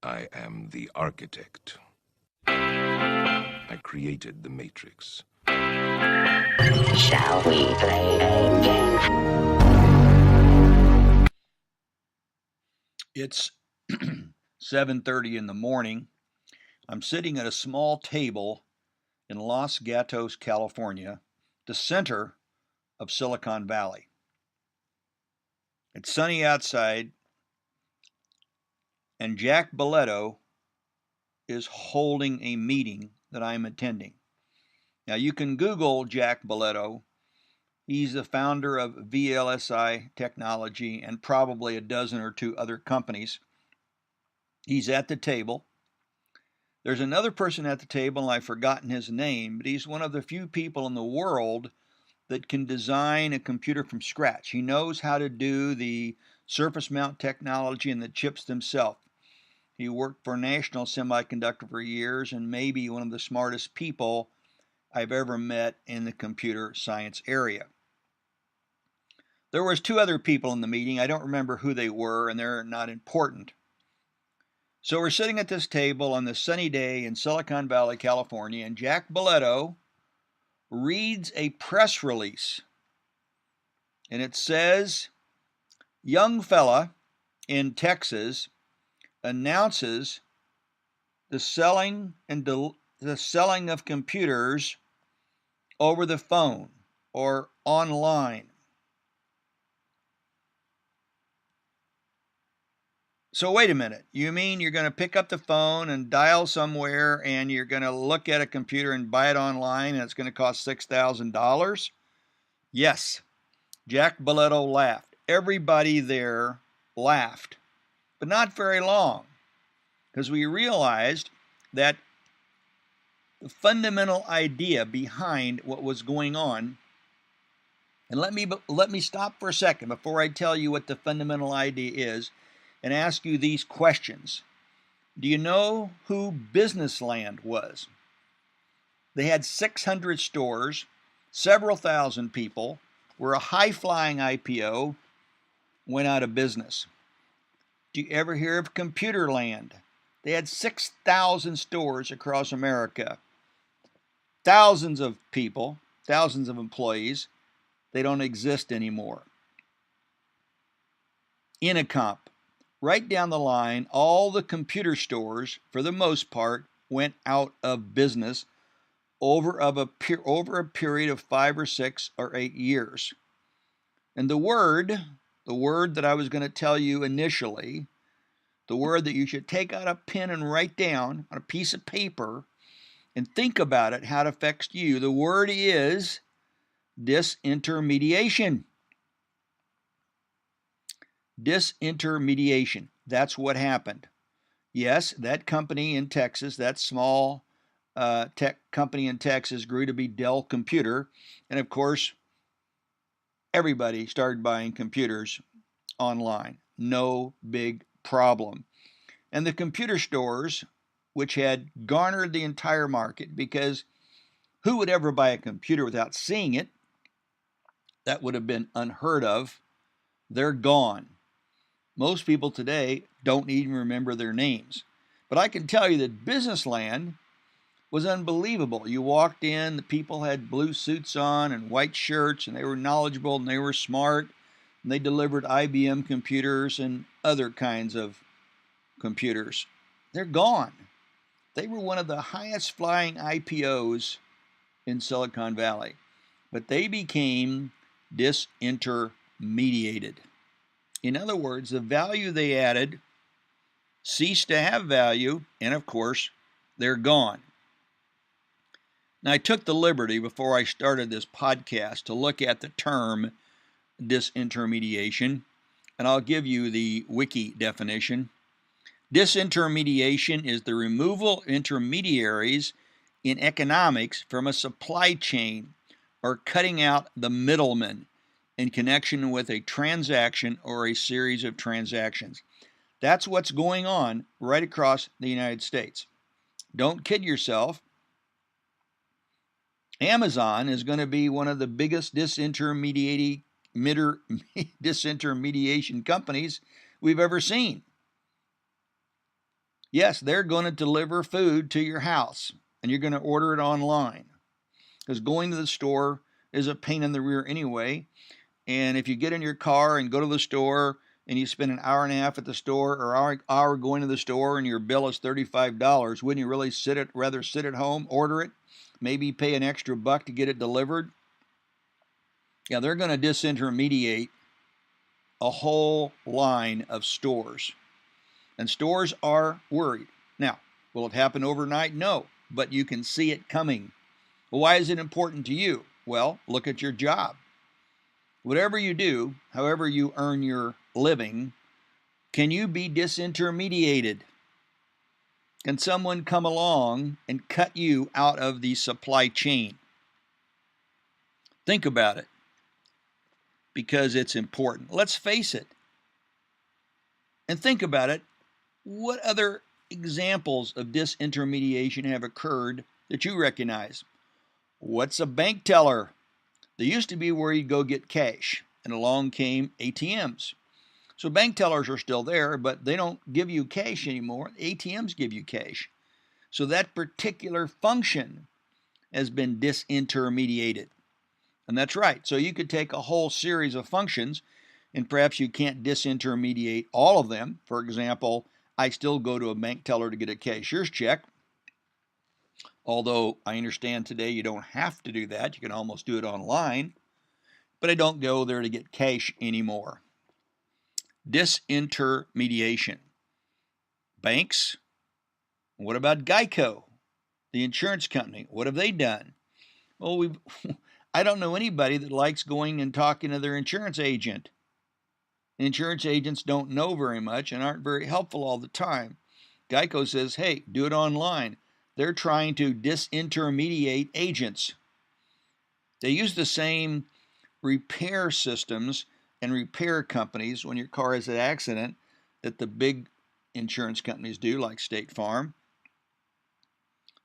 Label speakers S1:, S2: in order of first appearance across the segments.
S1: I am the architect. I created the Matrix.
S2: Shall we play a game?
S3: It's 7:30 in the morning. I'm sitting at a small table in Los Gatos, California, the center of Silicon Valley. It's sunny outside, and Jack Boletto is holding a meeting that I'm attending. Now, you can Google Jack Boletto. He's the founder of VLSI Technology and probably a dozen or two other companies. He's at the table. There's another person at the table, and I've forgotten his name, but he's one of the few people in the world that can design a computer from scratch. He knows how to do the surface mount technology and the chips themselves. He worked for National Semiconductor for years and may be one of the smartest people I've ever met in the computer science area. There was two other people in the meeting. I don't remember who they were, and they're not important. So we're sitting at this table on this sunny day in Silicon Valley, California, and Jack Boletto reads a press release. And it says, young fella in Texas announces the selling of computers over the phone or online. So wait a minute, you mean you're going to pick up the phone and dial somewhere and you're going to look at a computer and buy it online and it's going to cost $6,000? Yes. Jack Boletto laughed. Everybody there laughed, but not very long, because we realized that the fundamental idea behind what was going on, and let me stop for a second before I tell you what the fundamental idea is and ask you these questions. Do you know who Businessland was? They had 600 stores, several thousand people, were a high-flying IPO, went out of business. Do you ever hear of Computerland? They had 6,000 stores across America. Thousands of people, thousands of employees. They don't exist anymore. Intercomp. Right down the line, all the computer stores, for the most part, went out of business over a period of 5 or 6 or 8 years. And the word that I was going to tell you initially, the word that you should take out a pen and write down on a piece of paper and think about it, how it affects you, the word is disintermediation. Disintermediation. That's what happened. Yes, that company in Texas, that small tech company in Texas, grew to be Dell Computer. And of course, everybody started buying computers online. No big problem. And the computer stores, which had garnered the entire market, because who would ever buy a computer without seeing it? That would have been unheard of. They're gone. Most people today don't even remember their names. But I can tell you that Businessland was unbelievable. You walked in, the people had blue suits on and white shirts, and they were knowledgeable and they were smart, and they delivered IBM computers and other kinds of computers. They're gone. They were one of the highest flying IPOs in Silicon Valley, but they became disintermediated. In other words, the value they added ceased to have value, and of course, they're gone. Now, I took the liberty before I started this podcast to look at the term disintermediation, and I'll give you the wiki definition. Disintermediation is the removal of intermediaries in economics from a supply chain, or cutting out the middleman in connection with a transaction or a series of transactions. That's what's going on right across the United States. Don't kid yourself. Amazon is going to be one of the biggest disintermediation companies we've ever seen. Yes, they're going to deliver food to your house, and you're going to order it online. Because going to the store is a pain in the rear anyway. And if you get in your car and go to the store and you spend an hour and a half at the store or hour going to the store and your bill is $35, wouldn't you really rather sit at home, order it, maybe pay an extra buck to get it delivered? Yeah, they're going to disintermediate a whole line of stores. And stores are worried. Now, will it happen overnight? No, but you can see it coming. Well, why is it important to you? Well, look at your job. Whatever you do, however you earn your living, can you be disintermediated? Can someone come along and cut you out of the supply chain? Think about it, because it's important. Let's face it. And think about it. What other examples of disintermediation have occurred that you recognize? What's a bank teller? There used to be where you'd go get cash, and along came ATMs. So bank tellers are still there, but they don't give you cash anymore. ATMs give you cash. So that particular function has been disintermediated. And that's right. So you could take a whole series of functions, and perhaps you can't disintermediate all of them. For example, I still go to a bank teller to get a cashier's check. Although I understand today you don't have to do that. You can almost do it online. But I don't go there to get cash anymore. Disintermediation. Banks. What about Geico, the insurance company? What have they done? Well, I don't know anybody that likes going and talking to their insurance agent. Insurance agents don't know very much and aren't very helpful all the time. Geico says, hey, do it online. They're trying to disintermediate agents. They use the same repair systems and repair companies when your car has an accident that the big insurance companies do, like State Farm.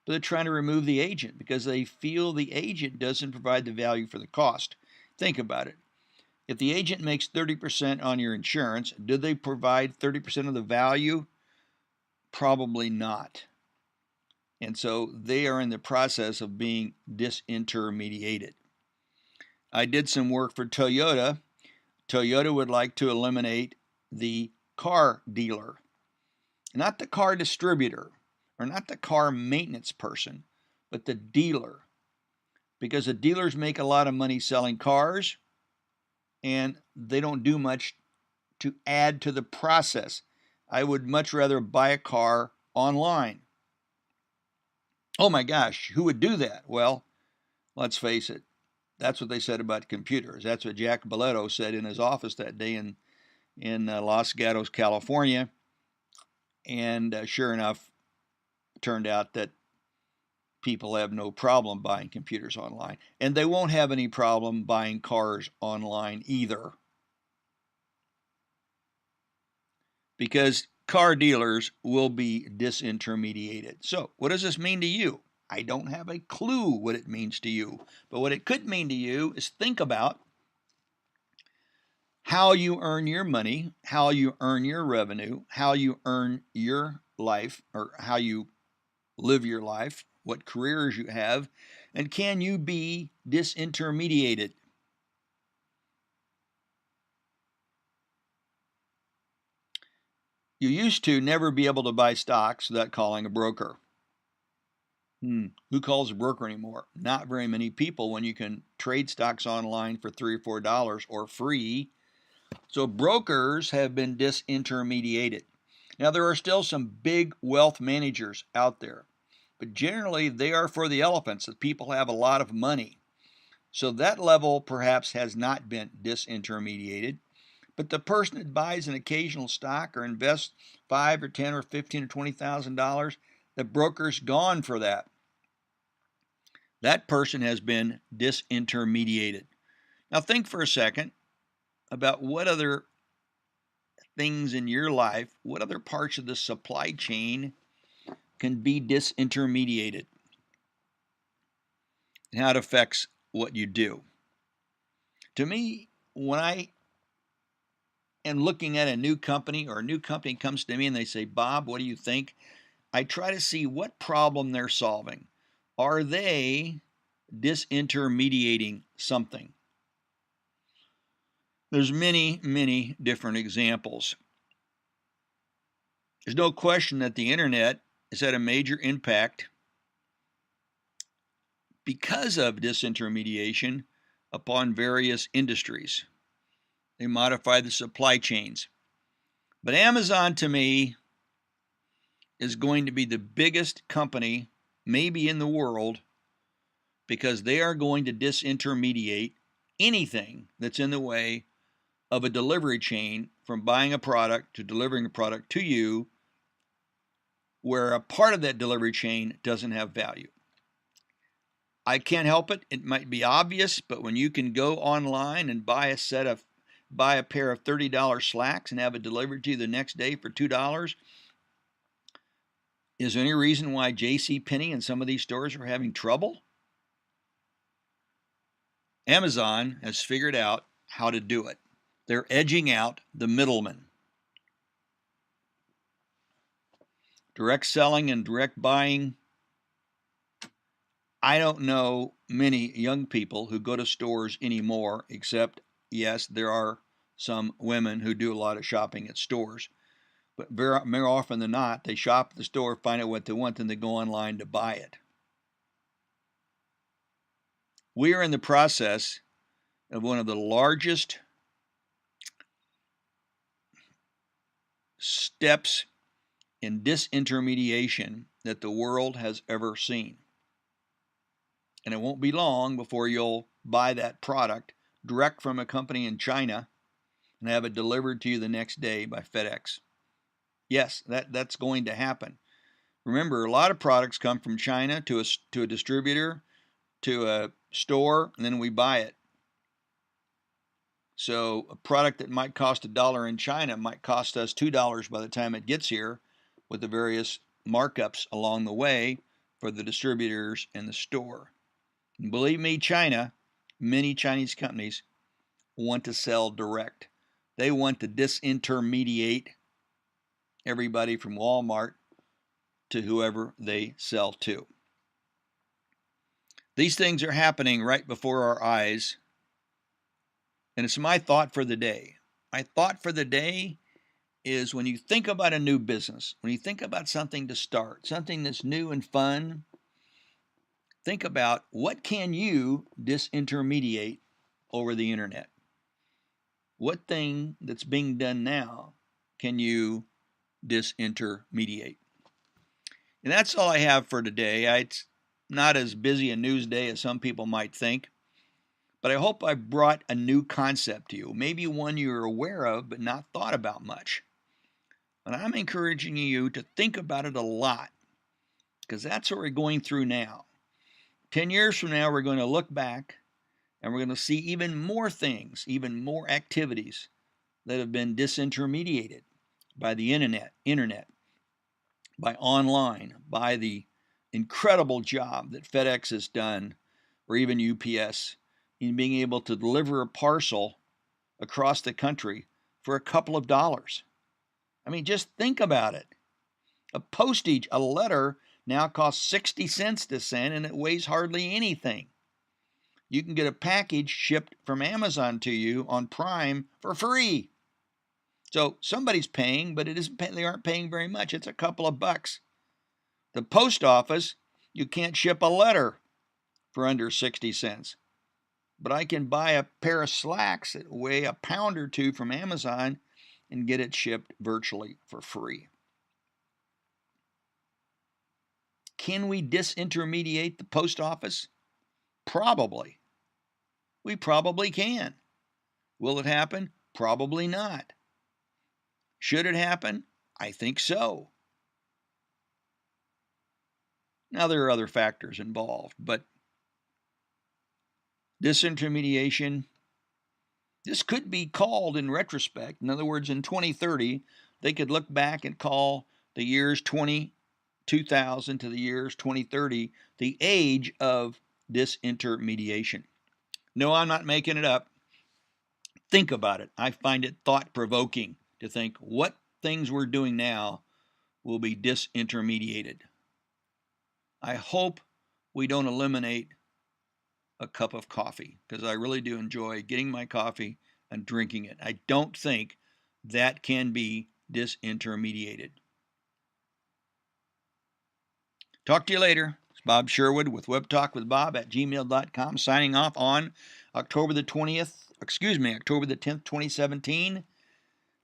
S3: But they're trying to remove the agent because they feel the agent doesn't provide the value for the cost. Think about it. If the agent makes 30% on your insurance, do they provide 30% of the value? Probably not. And so they are in the process of being disintermediated. I did some work for Toyota. Toyota would like to eliminate the car dealer, not the car distributor or not the car maintenance person, but the dealer. Because the dealers make a lot of money selling cars and they don't do much to add to the process. I would much rather buy a car online. Oh my gosh, who would do that? Well, let's face it. That's what they said about computers. That's what Jack Boletto said in his office that day in Los Gatos, California. And sure enough, it turned out that people have no problem buying computers online. And they won't have any problem buying cars online either. Because car dealers will be disintermediated. So, what does this mean to you? I don't have a clue what it means to you. But what it could mean to you is think about how you earn your money, how you earn your revenue, how you earn your life, or how you live your life, what careers you have, and can you be disintermediated? You used to never be able to buy stocks without calling a broker. Who calls a broker anymore? Not very many people when you can trade stocks online for $3 or $4 or free. So brokers have been disintermediated. Now, there are still some big wealth managers out there, but generally they are for the elephants, that people have a lot of money. So that level perhaps has not been disintermediated. But the person that buys an occasional stock or invests $5 or $10 or $15 or $20,000, the broker's gone for that. That person has been disintermediated. Now think for a second about what other things in your life, what other parts of the supply chain can be disintermediated, and how it affects what you do. To me, when I and looking at a new company, or a new company comes to me and they say, Bob, what do you think? I try to see what problem they're solving. Are they disintermediating something? There's many, many different examples. There's no question that the internet has had a major impact because of disintermediation upon various industries. They modify the supply chains. But Amazon, to me, is going to be the biggest company maybe in the world, because they are going to disintermediate anything that's in the way of a delivery chain from buying a product to delivering a product to you, where a part of that delivery chain doesn't have value. I can't help it. It might be obvious, but when you can go online and buy a pair of $30 slacks and have it delivered to you the next day for $2, is there any reason why JCPenney and some of these stores are having trouble? Amazon has figured out how to do it. They're edging out the middleman. Direct selling and direct buying. I don't know many young people who go to stores anymore, except, yes, there are some women who do a lot of shopping at stores. But very more often than not, they shop at the store, find out what they want, then they go online to buy it. We are in the process of one of the largest steps in disintermediation that the world has ever seen. And it won't be long before you'll buy that product direct from a company in China and have it delivered to you the next day by FedEx. Yes, that's going to happen. Remember, a lot of products come from China to a distributor, to a store, and then we buy it. So a product that might cost $1 in China might cost us $2 by the time it gets here, with the various markups along the way for the distributors and the store. And believe me, China, many Chinese companies want to sell direct. They want to disintermediate everybody from Walmart to whoever they sell to. These things are happening right before our eyes, and it's my thought for the day. My thought for the day is, when you think about a new business, when you think about something to start, something that's new and fun, think about, what can you disintermediate over the internet? What thing that's being done now can you disintermediate? And that's all I have for today. It's not as busy a news day as some people might think, but I hope I've brought a new concept to you, maybe one you're aware of but not thought about much. And I'm encouraging you to think about it a lot, because that's what we're going through now. 10 years from now, we're going to look back and we're going to see even more things, even more activities that have been disintermediated by the internet, by online, by the incredible job that FedEx has done, or even UPS, in being able to deliver a parcel across the country for a couple of dollars. I mean, just think about it. A letter now costs 60 cents to send, and it weighs hardly anything. You can get a package shipped from Amazon to you on Prime for free. So somebody's paying, but they aren't paying very much. It's a couple of bucks. The post office, you can't ship a letter for under 60 cents. But I can buy a pair of slacks that weigh a pound or two from Amazon and get it shipped virtually for free. Can we disintermediate the post office? Probably. We probably can. Will it happen? Probably not. Should it happen? I think so. Now, there are other factors involved, but disintermediation, this could be called, in retrospect, in other words, in 2030, they could look back and call the years 2000 to the years 2030 the age of disintermediation. No, I'm not making it up. think about it. I find it thought-provoking to think what things we're doing now will be disintermediated. I hope we don't eliminate a cup of coffee, because I really do enjoy getting my coffee and drinking it. I don't think that can be disintermediated. Talk to you later. It's Bob Sherwood with webtalkwithbob@gmail.com, signing off on October the 10th, 2017.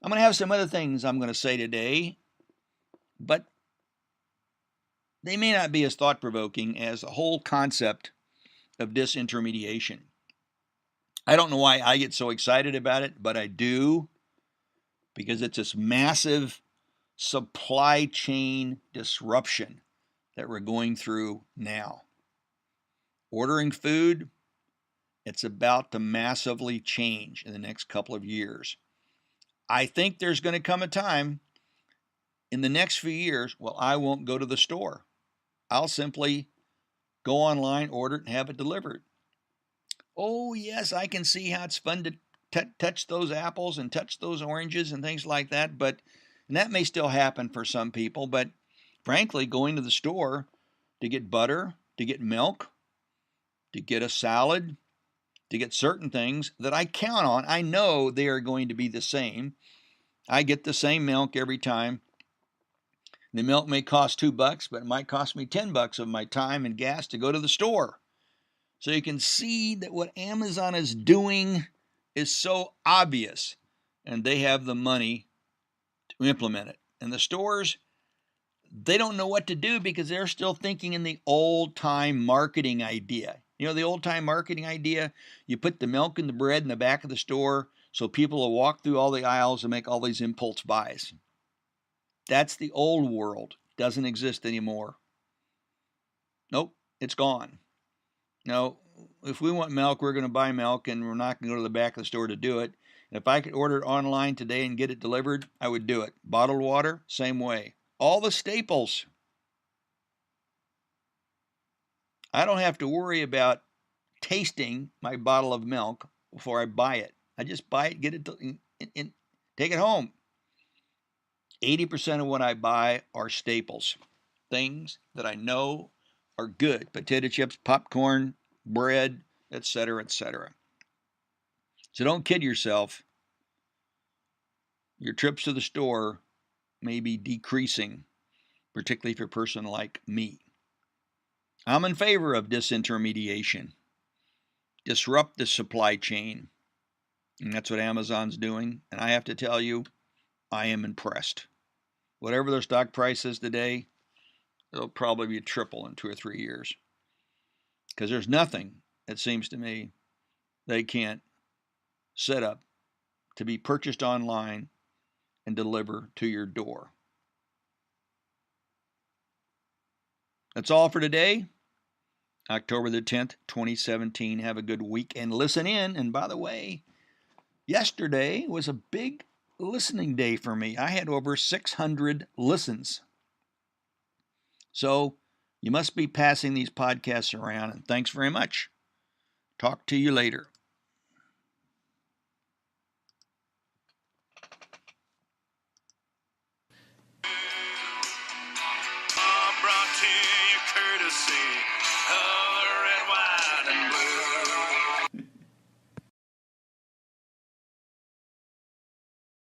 S3: I'm going to have some other things I'm going to say today, but they may not be as thought-provoking as the whole concept of disintermediation. I don't know why I get so excited about it, but I do, because it's this massive supply chain disruption that we're going through now. Ordering food, it's about to massively change in the next couple of years. I think there's going to come a time in the next few years, well, I won't go to the store. I'll simply go online, order it, and have it delivered. Oh, yes, I can see how it's fun to touch those apples and touch those oranges and things like that, and that may still happen for some people, but frankly, going to the store to get butter, to get milk, to get a salad, to get certain things that I count on, I know they are going to be the same. I get the same milk every time. The milk may cost $2, but it might cost me $10 of my time and gas to go to the store. So you can see that what Amazon is doing is so obvious, and they have the money to implement it. And the stores, they don't know what to do because they're still thinking in the old-time marketing idea. You know, the old-time marketing idea, you put the milk and the bread in the back of the store so people will walk through all the aisles and make all these impulse buys. That's the old world. Doesn't exist anymore. Nope, it's gone. No, if we want milk, we're going to buy milk, and we're not going to go to the back of the store to do it. And if I could order it online today and get it delivered, I would do it. Bottled water, same way. All the staples. I don't have to worry about tasting my bottle of milk before I buy it. I just buy it, get it, and take it home. 80% of what I buy are staples, things that I know are good. Potato chips, popcorn, bread, etc., etc. So don't kid yourself. Your trips to the store may be decreasing, particularly for a person like me. I'm in favor of disintermediation. Disrupt the supply chain. And that's what Amazon's doing. And I have to tell you, I am impressed. Whatever their stock price is today, it'll probably be a triple in 2 or 3 years. Because there's nothing, it seems to me, they can't set up to be purchased online and deliver to your door. That's all for today. October the 10th, 2017. Have a good week and listen in. And by the way, yesterday was a big listening day for me. I had over 600 listens. So you must be passing these podcasts around, and thanks very much. Talk to you later.